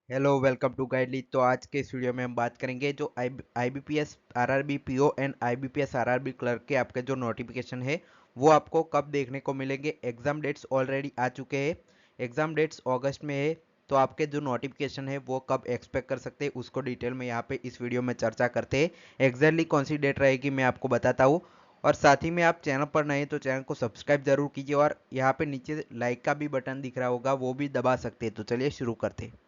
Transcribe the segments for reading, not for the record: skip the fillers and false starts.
Hello welcome to गाइडली। तो आज के इस वीडियो में हम बात करेंगे जो IBPS RRB PO and IBPS RRB clerk के आपके जो नोटिफिकेशन है वो आपको कब देखने को मिलेंगे। एग्जाम डेट्स ऑलरेडी आ चुके हैं, एग्जाम डेट्स अगस्त में है। तो आपके जो नोटिफिकेशन है वो कब एक्सपेक्ट कर सकते हैं उसको डिटेल में यहाँ पे इस वीडियो में चर्चा करते हैं। एग्जैक्टली कौन सी डेट रहेगी मैं आपको बताता हूँ। और साथ ही में आप चैनल पर नए हैं तो चैनल को सब्सक्राइब जरूर कीजिए और यहाँ पे नीचे लाइक का भी बटन दिख रहा होगा वो भी दबा सकते हैं। तो चलिए शुरू करते हैं।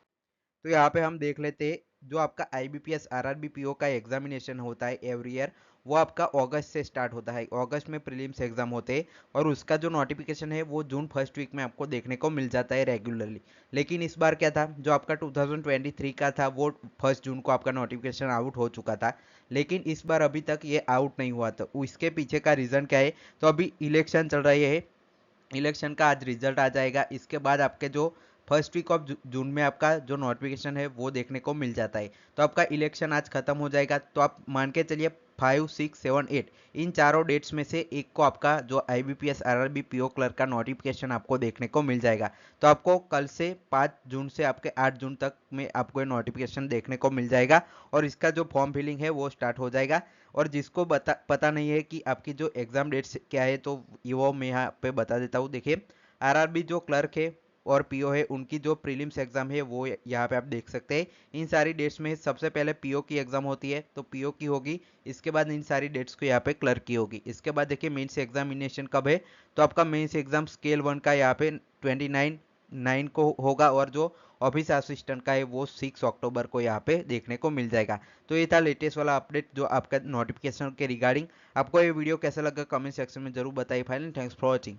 तो यहाँ पे हम देख लेते हैं जो आपका आईबीपीएस आरआरबी पीओ का एग्जामिनेशन होता है एवरी ईयर, वो आपका अगस्त से स्टार्ट होता है। अगस्त में प्रीलिम्स एग्जाम होते हैं और उसका जो नोटिफिकेशन है वो जून फर्स्ट वीक में आपको देखने को मिल जाता है रेगुलरली। लेकिन इस बार क्या था, जो आपका 2023 का था वो 1 जून को आपका नोटिफिकेशन आउट हो चुका था। लेकिन इस बार अभी तक ये आउट नहीं हुआ। तो इसके पीछे का रीज़न क्या है, तो अभी इलेक्शन चल रही है, इलेक्शन का आज रिजल्ट आ जाएगा। इसके बाद आपके जो फर्स्ट वीक ऑफ जून में आपका जो नोटिफिकेशन है वो देखने को मिल जाता है। तो आपका इलेक्शन आज खत्म हो जाएगा, तो आप मान के चलिए 5, 6, 7, 8 इन चारों डेट्स में से एक को आपका जो आईबीपीएस आरआरबी पीओ क्लर्क का नोटिफिकेशन आपको देखने को मिल जाएगा। तो आपको कल से 5 जून से आपके 8 जून तक में आपको ये नोटिफिकेशन देखने को मिल जाएगा और इसका जो फॉर्म फिलिंग है वो स्टार्ट हो जाएगा। और जिसको पता नहीं है कि आपकी जो एग्जाम डेट्स क्या है तो ये वो मैं यहाँ पे बता देता हूँ। देखिए, आरआरबी जो क्लर्क है और पीओ है उनकी जो प्रीलिम्स एग्जाम है वो यहाँ पे आप देख सकते हैं। इन सारी डेट्स में सबसे पहले पीओ की एग्जाम होती है तो पीओ की होगी, इसके बाद इन सारी डेट्स को यहाँ पे क्लर्क की होगी। इसके बाद देखिए मेंस एग्जामिनेशन कब है, तो आपका मेंस एग्जाम स्केल 1 का यहाँ पे 29/9 को होगा और जो ऑफिस असिस्टेंट का है वो 6 अक्टूबर को यहाँ पे देखने को मिल जाएगा। तो ये था लेटेस्ट वाला अपडेट जो आपका नोटिफिकेशन के रिगार्डिंग। आपको ये वीडियो कैसा लगा कमेंट सेक्शन में जरूर बताइए। Finally thanks for watching.